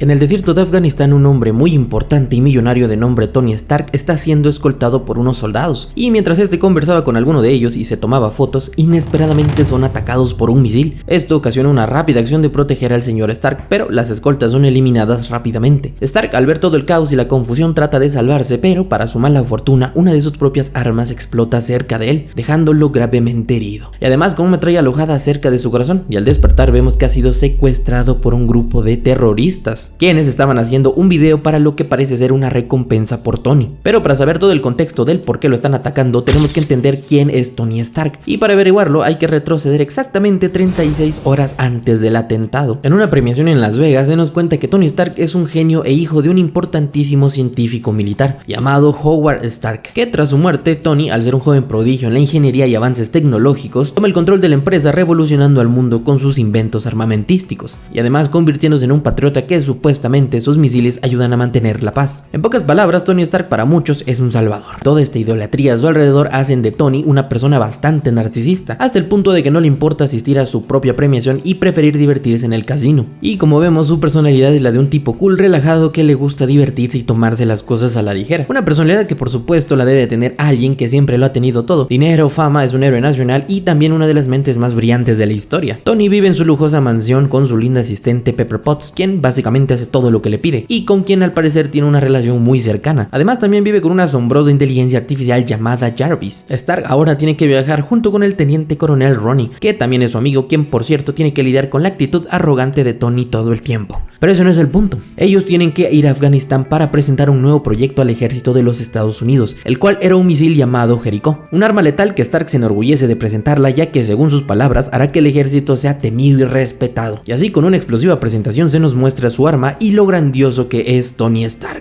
En el desierto de Afganistán, un hombre muy importante y millonario de nombre Tony Stark está siendo escoltado por unos soldados, y mientras este conversaba con alguno de ellos y se tomaba fotos, inesperadamente son atacados por un misil. Esto ocasiona una rápida acción de proteger al señor Stark, pero las escoltas son eliminadas rápidamente. Stark, al ver todo el caos y la confusión, trata de salvarse, pero para su mala fortuna, una de sus propias armas explota cerca de él, dejándolo gravemente herido. Y además con una metralla alojada cerca de su corazón, y al despertar vemos que ha sido secuestrado por un grupo de terroristas, quienes estaban haciendo un video para lo que parece ser una recompensa por Tony. Pero para saber todo el contexto del por qué lo están atacando, tenemos que entender quién es Tony Stark, y para averiguarlo hay que retroceder exactamente 36 horas antes del atentado. En una premiación en Las Vegas se nos cuenta que Tony Stark es un genio e hijo de un importantísimo científico militar llamado Howard Stark, que tras su muerte, Tony, al ser un joven prodigio en la ingeniería y avances tecnológicos, toma el control de la empresa, revolucionando al mundo con sus inventos armamentísticos, y además convirtiéndose en un patriota que supuestamente sus misiles ayudan a mantener la paz. En pocas palabras, Tony Stark para muchos es un salvador. Toda esta idolatría a su alrededor hacen de Tony una persona bastante narcisista, hasta el punto de que no le importa asistir a su propia premiación y preferir divertirse en el casino. Y como vemos, su personalidad es la de un tipo cool, relajado, que le gusta divertirse y tomarse las cosas a la ligera. Una personalidad que por supuesto la debe tener alguien que siempre lo ha tenido todo: dinero, fama, es un héroe nacional y también una de las mentes más brillantes de la historia. Tony vive en su lujosa mansión con su linda asistente Pepper Potts, quien básicamente hace todo lo que le pide y con quien al parecer tiene una relación muy cercana. Además también vive con una asombrosa inteligencia artificial llamada Jarvis. Stark ahora tiene que viajar junto con el teniente coronel Ronnie, que también es su amigo, quien por cierto tiene que lidiar con la actitud arrogante de Tony todo el tiempo. Pero eso no es el punto. Ellos tienen que ir a Afganistán para presentar un nuevo proyecto al ejército de los Estados Unidos, el cual era un misil llamado Jericho, un arma letal que Stark se enorgullece de presentarla, ya que según sus palabras hará que el ejército sea temido y respetado. Y así, con una explosiva presentación, se nos muestra su arma y lo grandioso que es Tony Stark.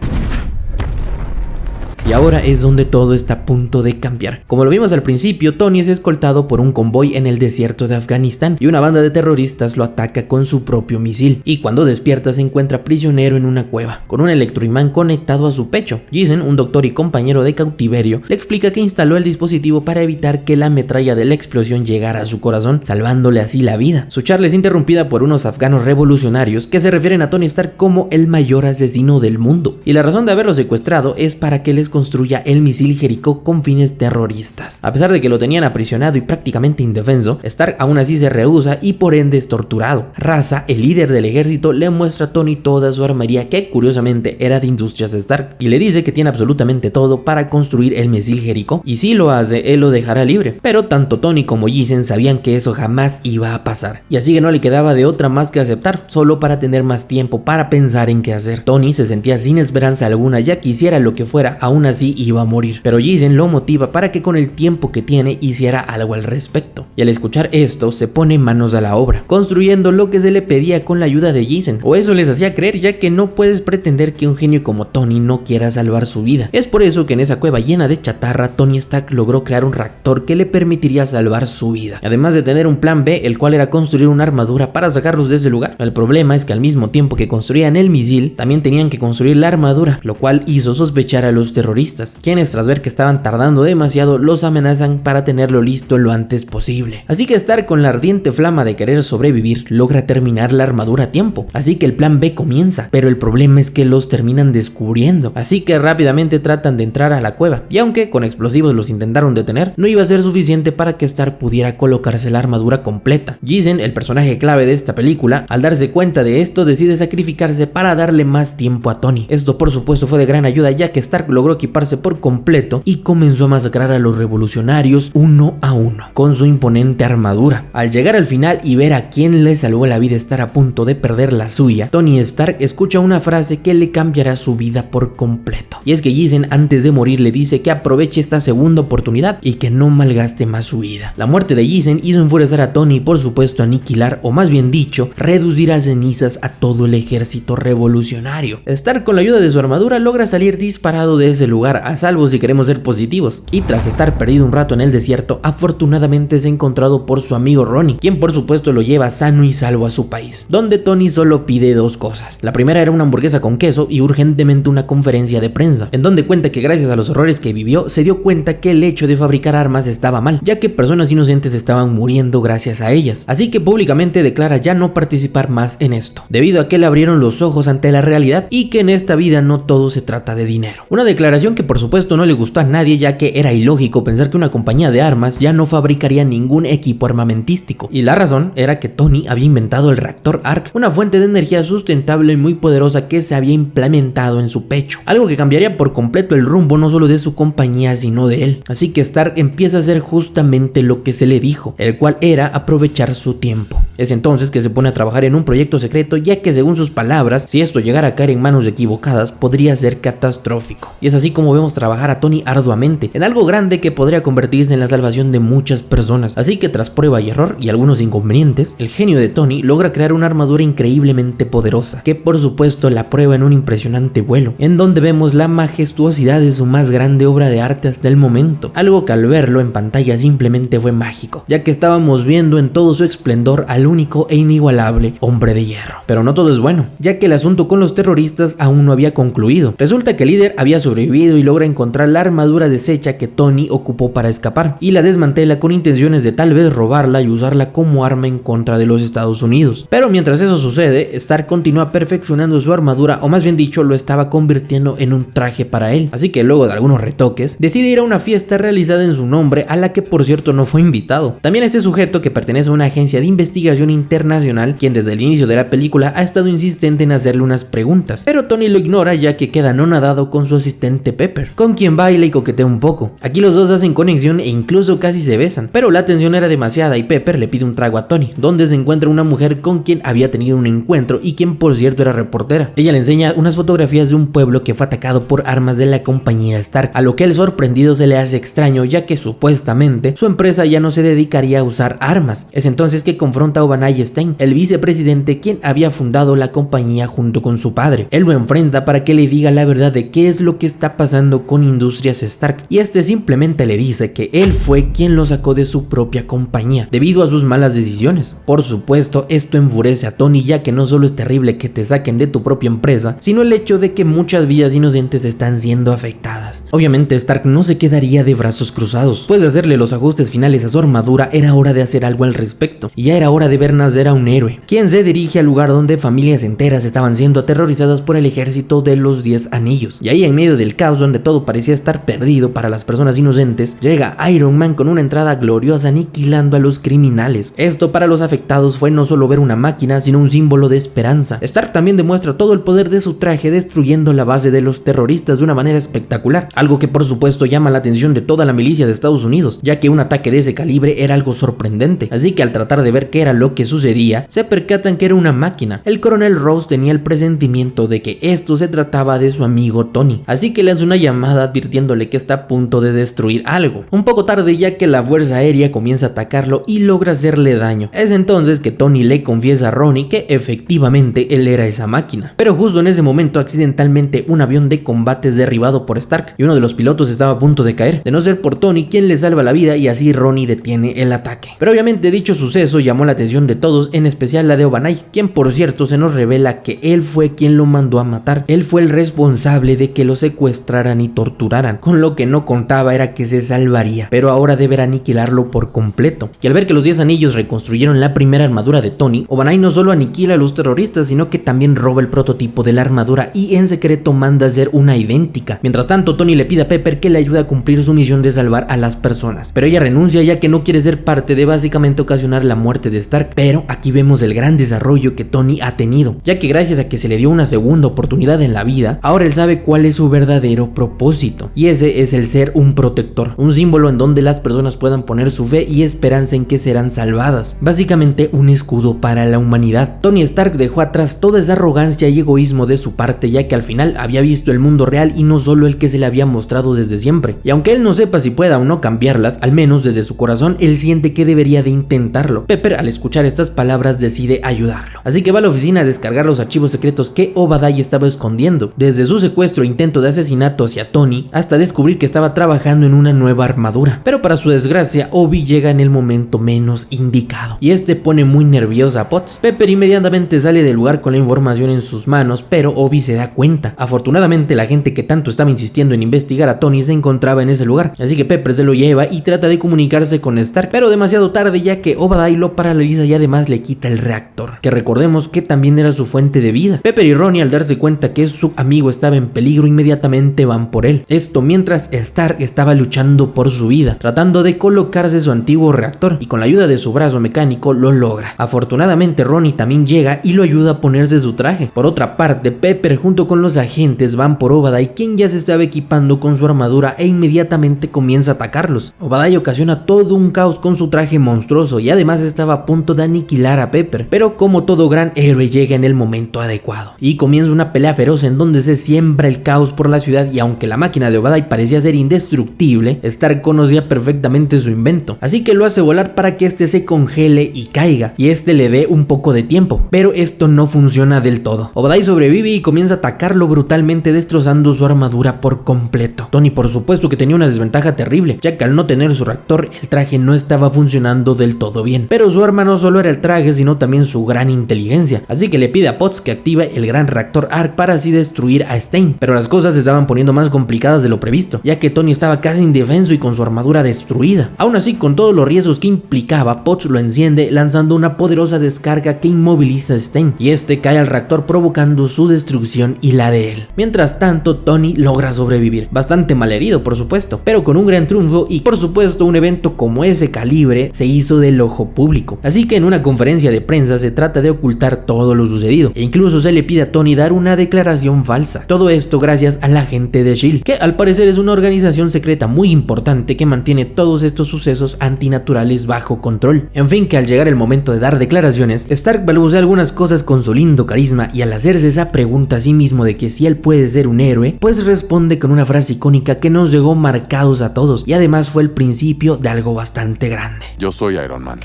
Y ahora es donde todo está a punto de cambiar. Como lo vimos al principio, Tony es escoltado por un convoy en el desierto de Afganistán y una banda de terroristas lo ataca con su propio misil, y cuando despierta se encuentra prisionero en una cueva, con un electroimán conectado a su pecho. Jason, un doctor y compañero de cautiverio, le explica que instaló el dispositivo para evitar que la metralla de la explosión llegara a su corazón, salvándole así la vida. Su charla es interrumpida por unos afganos revolucionarios que se refieren a Tony Stark como el mayor asesino del mundo, y la razón de haberlo secuestrado es para que les construya el misil Jericho con fines terroristas. A pesar de que lo tenían aprisionado y prácticamente indefenso, Stark aún así se rehúsa y por ende es torturado. Raza, el líder del ejército, le muestra a Tony toda su armería, que curiosamente era de Industrias Stark, y le dice que tiene absolutamente todo para construir el misil Jericho, y si lo hace, él lo dejará libre. Pero tanto Tony como Jason sabían que eso jamás iba a pasar, y así que no le quedaba de otra más que aceptar, solo para tener más tiempo para pensar en qué hacer. Tony se sentía sin esperanza alguna, ya que hiciera lo que fuera, aún así iba a morir, pero Jason lo motiva para que con el tiempo que tiene hiciera algo al respecto, y al escuchar esto se pone manos a la obra, construyendo lo que se le pedía con la ayuda de Jason, o eso les hacía creer, ya que no puedes pretender que un genio como Tony no quiera salvar su vida. Es por eso que en esa cueva llena de chatarra, Tony Stark logró crear un reactor que le permitiría salvar su vida, además de tener un plan B, el cual era construir una armadura para sacarlos de ese lugar. El problema es que al mismo tiempo que construían el misil, también tenían que construir la armadura, lo cual hizo sospechar a los terroristas, quienes tras ver que estaban tardando demasiado los amenazan para tenerlo listo lo antes posible. Así que Stark, con la ardiente flama de querer sobrevivir, logra terminar la armadura a tiempo, así que el plan B comienza, pero el problema es que los terminan descubriendo, así que rápidamente tratan de entrar a la cueva, y aunque con explosivos los intentaron detener, no iba a ser suficiente para que Stark pudiera colocarse la armadura completa. Jason, el personaje clave de esta película, al darse cuenta de esto decide sacrificarse para darle más tiempo a Tony. Esto por supuesto fue de gran ayuda, ya que Stark logró equiparse por completo y comenzó a masacrar a los revolucionarios uno a uno con su imponente armadura. Al llegar al final y ver a quien le salvó la vida estar a punto de perder la suya, Tony Stark escucha una frase que le cambiará su vida por completo, y es que Jason antes de morir le dice que aproveche esta segunda oportunidad y que no malgaste más su vida. La muerte de Jason hizo enfurecer a Tony y por supuesto aniquilar, o más bien dicho, reducir a cenizas a todo el ejército revolucionario. Stark, con la ayuda de su armadura, logra salir disparado de ese lugar a salvo si queremos ser positivos, y tras estar perdido un rato en el desierto, afortunadamente es encontrado por su amigo Ronnie, quien por supuesto lo lleva sano y salvo a su país, donde Tony solo pide dos cosas. La primera era una hamburguesa con queso y urgentemente una conferencia de prensa, en donde cuenta que gracias a los horrores que vivió, se dio cuenta que el hecho de fabricar armas estaba mal, ya que personas inocentes estaban muriendo gracias a ellas, así que públicamente declara ya no participar más en esto, debido a que le abrieron los ojos ante la realidad y que en esta vida no todo se trata de dinero. Una declaración que por supuesto no le gustó a nadie, ya que era ilógico pensar que una compañía de armas ya no fabricaría ningún equipo armamentístico, y la razón era que Tony había inventado el reactor ARC, una fuente de energía sustentable y muy poderosa que se había implementado en su pecho, algo que cambiaría por completo el rumbo no solo de su compañía sino de él. Así que Stark empieza a hacer justamente lo que se le dijo, el cual era aprovechar su tiempo. Es entonces que se pone a trabajar en un proyecto secreto, ya que según sus palabras, si esto llegara a caer en manos equivocadas, podría ser catastrófico. Y es así como vemos trabajar a Tony arduamente, en algo grande que podría convertirse en la salvación de muchas personas. Así que tras prueba y error y algunos inconvenientes, el genio de Tony logra crear una armadura increíblemente poderosa, que por supuesto la prueba en un impresionante vuelo, en donde vemos la majestuosidad de su más grande obra de arte hasta el momento, algo que al verlo en pantalla simplemente fue mágico, ya que estábamos viendo en todo su esplendor al único e inigualable Hombre de Hierro. Pero no todo es bueno, ya que el asunto con los terroristas aún no había concluido. Resulta que el líder había sobrevivido y logra encontrar la armadura deshecha que Tony ocupó para escapar, y la desmantela con intenciones de tal vez robarla y usarla como arma en contra de los Estados Unidos. Pero mientras eso sucede, Stark continúa perfeccionando su armadura, o más bien dicho, lo estaba convirtiendo en un traje para él. Así que luego de algunos retoques, decide ir a una fiesta realizada en su nombre, a la que por cierto no fue invitado. También este sujeto, que pertenece a una agencia de investigación internacional, quien desde el inicio de la película ha estado insistente en hacerle unas preguntas, pero Tony lo ignora, ya que queda anonadado con su asistente Pepper, con quien baila y coquetea un poco. Aquí los dos hacen conexión e incluso casi se besan, pero la tensión era demasiada y Pepper le pide un trago a Tony, donde se encuentra una mujer con quien había tenido un encuentro y quien por cierto era reportera. Ella le enseña unas fotografías de un pueblo que fue atacado por armas de la compañía Stark, a lo que el sorprendido se le hace extraño, ya que supuestamente su empresa ya no se dedicaría a usar armas. Es entonces que confronta a Obadiah Stane, el vicepresidente quien había fundado la compañía junto con su padre. Él lo enfrenta para que le diga la verdad de qué es lo que está pasando con Industrias Stark, y este simplemente le dice que él fue quien lo sacó de su propia compañía debido a sus malas decisiones. Por supuesto, esto enfurece a Tony, ya que no solo es terrible que te saquen de tu propia empresa, sino el hecho de que muchas vidas inocentes están siendo afectadas. Obviamente Stark no se quedaría de brazos cruzados. Después de hacerle los ajustes finales a su armadura, era hora de hacer algo al respecto, y ya era hora de ver nacer a un héroe, quien se dirige al lugar donde familias enteras estaban siendo aterrorizadas por el ejército de los 10 anillos. Y ahí, en medio del caos donde todo parecía estar perdido para las personas inocentes, llega Iron Man con una entrada gloriosa aniquilando a los criminales. Esto para los afectados fue no solo ver una máquina, sino un símbolo de esperanza. Stark también demuestra todo el poder de su traje, destruyendo la base de los terroristas de una manera espectacular, algo que por supuesto llama la atención de toda la milicia de Estados Unidos, ya que un ataque de ese calibre era algo sorprendente. Así que al tratar de ver qué era lo que sucedía, se percatan que era una máquina. El coronel Rose tenía el presentimiento de que esto se trataba de su amigo Tony, así que le hace una llamada advirtiéndole que está a punto de destruir algo. Un poco tarde, ya que la fuerza aérea comienza a atacarlo y logra hacerle daño. Es entonces que Tony le confiesa a Ronnie que efectivamente él era esa máquina. Pero justo en ese momento, accidentalmente, un avión de combate es derribado por Stark y uno de los pilotos estaba a punto de caer, de no ser por Tony, quien le salva la vida, y así Ronnie detiene el ataque. Pero obviamente dicho suceso llamó la atención de todos, en especial la de Obadiah, quien por cierto se nos revela que él fue quien lo mandó a matar. Él fue el responsable de que lo secuestraran y torturaran. Con lo que no contaba era que se salvaría, pero ahora deberá aniquilarlo por completo. Y al ver que los 10 anillos reconstruyeron la primera armadura de Tony, Obadiah no solo aniquila a los terroristas, sino que también roba el prototipo de la armadura y en secreto manda hacer una idéntica. Mientras tanto, Tony le pide a Pepper que le ayude a cumplir su misión de salvar a las personas, pero ella renuncia, ya que no quiere ser parte de básicamente ocasionar la muerte de Stark. Pero aquí vemos el gran desarrollo que Tony ha tenido, ya que gracias a que se le dio una segunda oportunidad en la vida, ahora él sabe cuál es su verdadero propósito, y ese es el ser un protector, un símbolo en donde las personas puedan poner su fe y esperanza en que serán salvadas, básicamente un escudo para la humanidad. Tony Stark dejó atrás toda esa arrogancia y egoísmo de su parte, ya que al final había visto el mundo real y no solo el que se le había mostrado desde siempre, y aunque él no sepa si pueda o no cambiarlas, al menos desde su corazón él siente que debería de intentarlo. Pepper, al escuchar estas palabras, decide ayudarlo, así que va a la oficina a descargar los archivos secretos que Obadiah estaba escondiendo. Desde su secuestro e intento de asesinato asesinato hacia Tony hasta descubrir que estaba trabajando en una nueva armadura. Pero para su desgracia, Obi llega en el momento menos indicado y este pone muy nerviosa a Potts. Pepper inmediatamente sale del lugar con la información en sus manos, pero Obi se da cuenta. Afortunadamente, la gente que tanto estaba insistiendo en investigar a Tony se encontraba en ese lugar, así que Pepper se lo lleva y trata de comunicarse con Stark, pero demasiado tarde, ya que Obadiah lo paraliza y además le quita el reactor, que recordemos que también era su fuente de vida. Pepper y Ronnie, al darse cuenta que su amigo estaba en peligro, inmediatamente van por él. Esto mientras Stark estaba luchando por su vida, tratando de colocarse su antiguo reactor, y con la ayuda de su brazo mecánico lo logra. Afortunadamente, Ronnie también llega y lo ayuda a ponerse su traje. Por otra parte, Pepper junto con los agentes van por Obadiah, quien ya se estaba equipando con su armadura e inmediatamente comienza a atacarlos. Obadiah ocasiona todo un caos con su traje monstruoso y además estaba a punto de aniquilar a Pepper, pero como todo gran héroe llega en el momento adecuado y comienza una pelea feroz en donde se siembra el caos por la ciudad, y aunque la máquina de Obadiah parecía ser indestructible, Stark conocía perfectamente su invento, así que lo hace volar para que este se congele y caiga y este le dé un poco de tiempo, pero esto no funciona del todo. Obadiah sobrevive y comienza a atacarlo brutalmente, destrozando su armadura por completo. Tony por supuesto que tenía una desventaja terrible, ya que al no tener su reactor el traje no estaba funcionando del todo bien, pero su arma no solo era el traje sino también su gran inteligencia, así que le pide a Potts que active el gran reactor Arc para así destruir a Stein, pero las cosas se estaban poniendo más complicadas de lo previsto, ya que Tony estaba casi indefenso y con su armadura destruida. Aún así, con todos los riesgos que implicaba, Potts lo enciende lanzando una poderosa descarga que inmoviliza a Stein y este cae al reactor provocando su destrucción y la de él. Mientras tanto, Tony logra sobrevivir, bastante malherido por supuesto, pero con un gran triunfo, y por supuesto un evento como ese calibre se hizo del ojo público, así que en una conferencia de prensa se trata de ocultar todo lo sucedido e incluso se le pide a Tony dar una declaración falsa. Todo esto gracias a la gente de S.H.I.E.L.D., que al parecer es una organización secreta muy importante que mantiene todos estos sucesos antinaturales bajo control. En fin, que al llegar el momento de dar declaraciones, Stark balbucea algunas cosas con su lindo carisma y al hacerse esa pregunta a sí mismo de que si él puede ser un héroe, pues responde con una frase icónica que nos llegó marcados a todos y además fue el principio de algo bastante grande: yo soy Iron Man.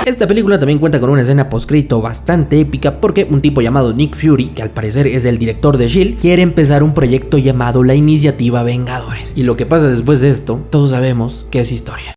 Esta película también cuenta con una escena postcrédito bastante épica porque un tipo llamado Nick Fury, que al parecer es el director de S.H.I.E.L.D., quiere empezar un proyecto llamado la Iniciativa Vengadores. Y lo que pasa después de esto, todos sabemos que es historia.